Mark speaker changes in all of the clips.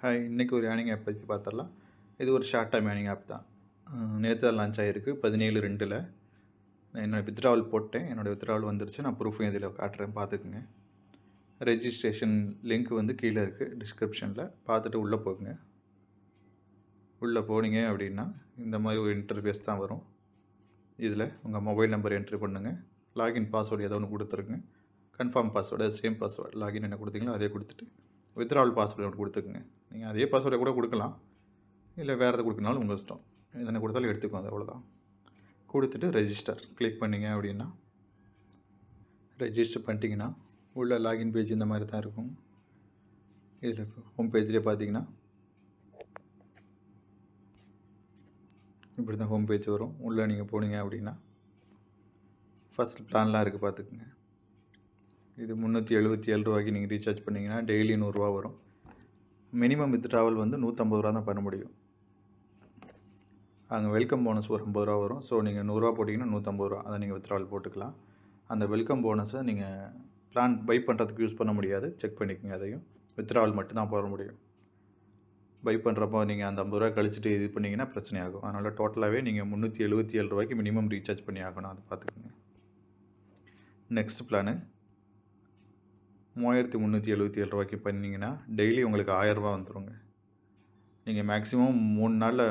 Speaker 1: Hi, இன்றைக்கி ஒரு earning app பற்றி பார்த்துடலாம். இது ஒரு ஷார்ட் டைம் ஏர்னிங் ஆப் தான். நேற்று தான் லான்ச் ஆகிருக்கு 17/2. நான் என்னோடய வித்ட்ராவல் போட்டேன். என்னோடய வித்ட்ராவல் வந்துருச்சு. நான் ப்ரூஃபும் இதில் காட்டுறேன், பார்த்துக்குங்க. ரெஜிஸ்ட்ரேஷன் லிங்க் வந்து கீழே இருக்குது டிஸ்கிரிப்ஷனில். பார்த்துட்டு உள்ளே போகுங்க. உள்ளே போனீங்க அப்படின்னா இந்த மாதிரி ஒரு இன்டர்ஃபேஸ் தான் வரும். இதில் உங்கள் மொபைல் நம்பர் என்ட்ரி பண்ணுங்கள். லாகின் பாஸ்வேர்டு ஏதோ ஒன்று கொடுத்துருங்க. Confirm password, same password. Login என்ன கொடுத்தீங்களோ அதே கொடுத்துட்டு வித்ட்ராவல் பாஸ்வேர்டு ஒன்று கொடுத்துக்குங்க. நீங்கள் அதே பாஸ்வேர்டை கூட கொடுக்கலாம், இல்லை வேறு எதை கொடுக்கனாலும் உங்கள் இஷ்டம். எதனை கொடுத்தாலும் எடுத்துக்கும், அது அவ்வளோதான். கொடுத்துட்டு ரெஜிஸ்டர் கிளிக் பண்ணிங்க அப்படின்னா ரெஜிஸ்டர் பண்ணிட்டீங்கன்னா உள்ள லாகின் பேஜ் இந்த மாதிரி தான் இருக்கும். இதில் ஹோம் பேஜ்லேயே பார்த்தீங்கன்னா இப்படி தான் ஹோம் பேஜ் வரும். உள்ளே நீங்கள் போனீங்க அப்படின்னா ஃபஸ்ட் பிளான்லாம் இருக்குது, பார்த்துக்குங்க. இது 377 ரூபாய்க்கு நீங்கள் ரீசார்ஜ் பண்ணிங்கன்னா டெய்லி 100 ரூபா வரும். மினிமம் வித்ட்ராவல் வந்து 150 ரூபா தான் பண்ண முடியும். அங்கே வெல்கம் போனஸ் ஒரு 50 ரூபா வரும். ஸோ நீங்கள் 100 ரூபா போட்டிங்கன்னா 150 ரூபா, அதை நீங்கள் வித்ட்ராவல் போட்டுக்கலாம். அந்த வெல்கம் போனஸை நீங்கள் பிளான் பை பண்ணுறதுக்கு யூஸ் பண்ண முடியாது, செக் பண்ணிக்கோங்க. அதையும் வித்ட்ராவல் மட்டும்தான் போட முடியும். பை பண்ணுறப்போ நீங்கள் அந்த 50 ரூபா கழிச்சிட்டு இது பண்ணிங்கன்னா பிரச்சனை ஆகும். அதனால் டோட்டலாகவே நீங்கள் 377 ரூபாய்க்கு மினிமம் ரீசார்ஜ் பண்ணி ஆகணும், அதை பார்த்துக்கோங்க. நெக்ஸ்ட் பிளானு 3377 ரூபாய்க்கு பண்ணிங்கன்னா டெய்லி உங்களுக்கு 1000 ரூபா வந்துடுங்க. நீங்கள் மேக்ஸிமம் 3 நாளில்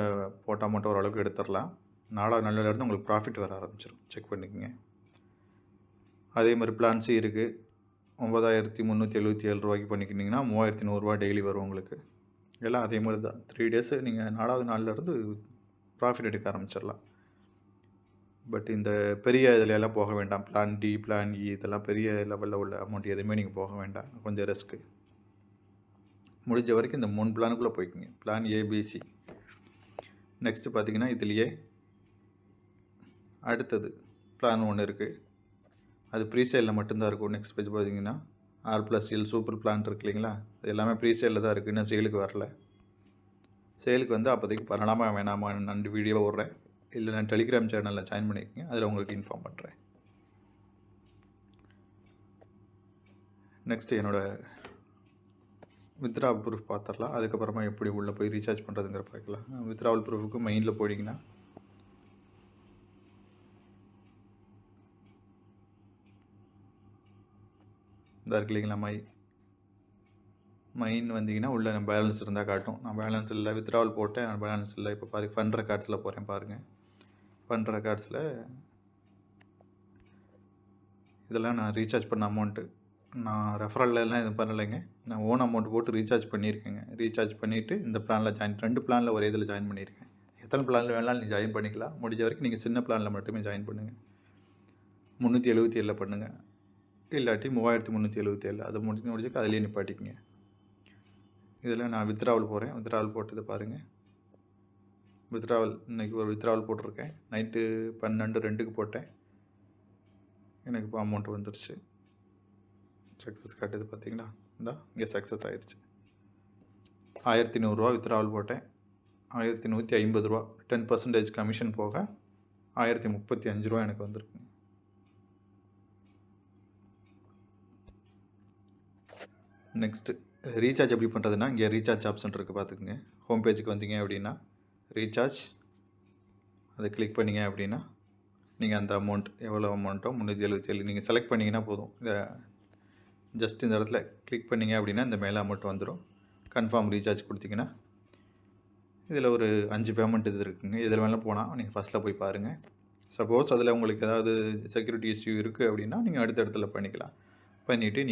Speaker 1: போட்டால் மட்டும் ஓரளவுக்கு எடுத்துடலாம். 4ஆவது நாளிலேருந்து உங்களுக்கு ப்ராஃபிட் வர ஆரம்பிச்சிடும், செக் பண்ணிக்கோங்க. அதே மாதிரி பிளான்ஸு இருக்குது. 9377 ரூபாய்க்கு பண்ணிக்கிட்டிங்கன்னா 3100 ரூபா டெய்லி வரும் உங்களுக்கு. எல்லாம் அதே மாதிரி தான். 3 டேஸு நீங்கள் 4ஆவது நாள்லேருந்து ப்ராஃபிட் எடுக்க ஆரம்பிச்சிடலாம். பட் இந்த பெரிய இதில் எல்லாம் போக வேண்டாம். பிளான் டி, பிளான் இ, இதெல்லாம் பெரிய லெவலில் உள்ள அமௌண்ட் எதுவுமே நீங்கள் போக வேண்டாம், கொஞ்சம் ரிஸ்க்கு. முடிஞ்ச வரைக்கும் இந்த 3 பிளானுக்குள்ளே போய்க்குங்க. Plan A B C. நெக்ஸ்ட்டு பார்த்தீங்கன்னா இதுலேயே அடுத்தது பிளான் ஒன்று இருக்குது. அது ப்ரீசேலில் மட்டும்தான் இருக்கும். நெக்ஸ்ட் பேஜ் பார்த்தீங்கன்னா R+L சூப்பர் பிளான் இருக்கு இல்லைங்களா, அது எல்லாமே ப்ரீசேலில் தான் இருக்குது, இன்னும் சேலுக்கு வரல. சேலுக்கு வந்து அப்போதைக்கு பண்ணலாமா வேணாமா, நான் வீடியோ விட்றேன். இல்லை நான் டெலிகிராம் சேனலில் ஜாயின் பண்ணிக்கோங்க, அதில் உங்களுக்கு இன்ஃபார்ம் பண்ணுறேன். நெக்ஸ்ட்டு என்னோடய வித்ட்ராவல் ப்ரூஃப் பார்த்துடலாம். அதுக்கப்புறமா எப்படி உள்ளே போய் ரீசார்ஜ் பண்ணுறதுங்கிற பார்க்கலாம். வித்ட்ராவல் ப்ரூஃபுக்கு மெயினில் போயிட்டிங்கன்னா இதாக இருக்கு இல்லைங்களா, மைன் வந்தீங்கன்னா உள்ளே நான் பேலன்ஸ் இருந்தால் காட்டும். நான் பேலன்ஸ் இல்லை, வித்ட்ராவல் போட்டேன், நான் பேலன்ஸ் இல்லை. இப்போ பாருங்கள், ஃபண்ட் ரெக்கார்ட்ஸில் போகிறேன் பாருங்கள். ஃபண்ட் ரெக்கார்ட்ஸில் இதெல்லாம் நான் ரீசார்ஜ் பண்ண அமௌண்ட்டு. நான் ரெஃபரல்லாம் எதுவும் பண்ணலைங்க, நான் ஓன் அமௌண்ட் போட்டு ரீசார்ஜ் பண்ணியிருக்கேங்க. ரீசார்ஜ் பண்ணிவிட்டு இந்த பிளானில் 2 பிளானில் ஒரே இதில் ஜாயின் பண்ணியிருக்கேன். எத்தனை பிளானில் வேணாலும் நீங்கள் ஜாயின் பண்ணிக்கலாம். முடிஞ்ச வரைக்கும் நீங்கள் சின்ன பிளானில் மட்டுமே ஜாயின் பண்ணுங்கள். 377 பண்ணுங்கள், இல்லாட்டி 3377. அது முடிச்சுக்கு அதிலே நிப்பாட்டிக்கங்க. இதில் நான் வித்ட்ராவல் போகிறேன். வித்ட்ராவல் போட்டது பாருங்கள். வித்ட்ராவல் இன்றைக்கி ஒரு வித்ட்ராவல் போட்டிருக்கேன். நைட்டு 12:02க்கு போட்டேன். எனக்கு இப்போ அமௌண்ட் வந்துடுச்சு. சக்ஸஸ் காட்டுது பார்த்தீங்களா, இந்தா இங்கே சக்ஸஸ் ஆயிடுச்சு. 1100 ரூபா வித்ட்ராவல் போட்டேன். 1150 ரூபா 10% கமிஷன் போக 1035 ரூபா எனக்கு வந்திருக்குங்க. நெக்ஸ்ட்டு ரீசார்ஜ் எப்படி பண்ணுறதுன்னா, இங்கே ரீசார்ஜ் ஆப்ஷன் இருக்குது, பார்த்துக்குங்க. ஹோம் பேஜுக்கு வந்தீங்க அப்படின்னா ரீசார்ஜ், அதை கிளிக் பண்ணிங்க அப்படின்னா நீங்கள் அந்த அமௌண்ட் எவ்வளோ அமௌண்ட்டோ 377 நீங்கள் செலக்ட் பண்ணிங்கன்னா போதும். இதை ஜஸ்ட் இந்த இடத்துல கிளிக் பண்ணிங்க அப்படின்னா இந்த மேலே அமௌண்ட் வந்துடும். கன்ஃபார்ம் ரீசார்ஜ் கொடுத்தீங்கன்னா இதில் ஒரு 5 பேமெண்ட் இது இருக்குங்க. இதில் வேணாலும் போனால் நீங்கள் ஃபஸ்ட்டில் போய் பாருங்கள். சப்போஸ் அதில் உங்களுக்கு ஏதாவது செக்யூரிட்டி இஷ்யூ இருக்குது அப்படின்னா நீங்கள் அடுத்த இடத்துல பண்ணிக்கலாம். பண்ணிவிட்டு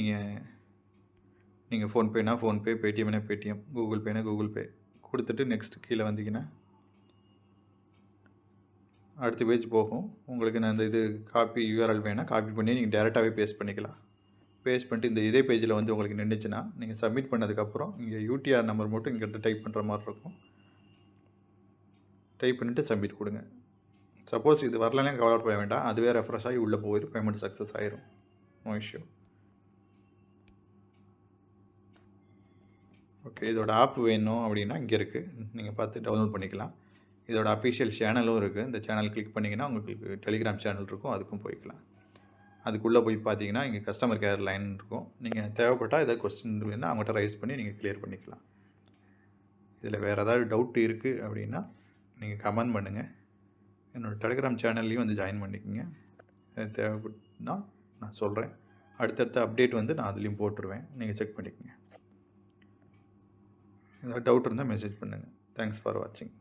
Speaker 1: நீங்கள் ஃபோன்பேனா ஃபோன்பே, பேடிஎம்னா பேடிஎம், கூகுள் பேனா கூகுள் பே கொடுத்துட்டு நெக்ஸ்ட் கீழே வந்தீங்கன்னா அடுத்த பேஜ் போகும். உங்களுக்கு நான் இந்த இது காப்பி யூஆர்எல் வேணால் காப்பி பண்ணி நீங்கள் டேரெக்டாகவே பேஸ்ட் பண்ணிக்கலாம். பேஸ்ட் பண்ணிட்டு இந்த இதே பேஜில் வந்து உங்களுக்கு நின்றுச்சுன்னா நீங்கள் சப்மிட் பண்ணதுக்கப்புறம் இங்கே யூடிஆர் நம்பர் மட்டும் இங்கே டைப் பண்ணுற மாதிரி இருக்கும். டைப் பண்ணிவிட்டு சப்மிட் கொடுங்க. சப்போஸ் இது வரலன்னா கவலைப்பட வேண்டாம், அதுவே ரெஃப்ரெஷ் ஆகி உள்ளே போயிடும், பேமெண்ட் சக்ஸஸ் ஆயிரும், நோ இஷ்யூ. ஓகே, இதோட ஆப் வேணும் அப்படின்னா இங்கே இருக்குது, நீங்கள் பார்த்து டவுன்லோட் பண்ணிக்கலாம். இதோட அஃபிஷியல் சேனலும் இருக்குது. இந்த சேனல் கிளிக் பண்ணிங்கன்னா உங்களுக்கு டெலிகிராம் சேனல் இருக்கும், அதுக்கும் போய்க்கலாம். அதுக்குள்ளே போய் பார்த்தீங்கன்னா இங்கே கஸ்டமர் கேர் லைன் இருக்கும். நீங்கள் தேவைப்பட்டால் ஏதாவது கொஸ்டின் வேணுன்னா அவங்கள்ட்ட ரைஸ் பண்ணி நீங்கள் கிளியர் பண்ணிக்கலாம். இதில் வேறு ஏதாவது டவுட் இருக்குது அப்படின்னா நீங்கள் கமெண்ட் பண்ணுங்கள். என்னோடய டெலிகிராம் சேனல்லையும் வந்து ஜாயின் பண்ணிக்கோங்க. அது தேவைப்பட்டுனா நான் சொல்கிறேன். அடுத்தடுத்த அப்டேட் வந்து நான் அதுலேயும் போட்டுருவேன். நீங்கள் செக் பண்ணிக்கோங்க. ஏதாவது டவுட் இருந்தால் மெசேஜ் பண்ணுங்கள். தேங்க்ஸ் ஃபார் வாட்சிங்.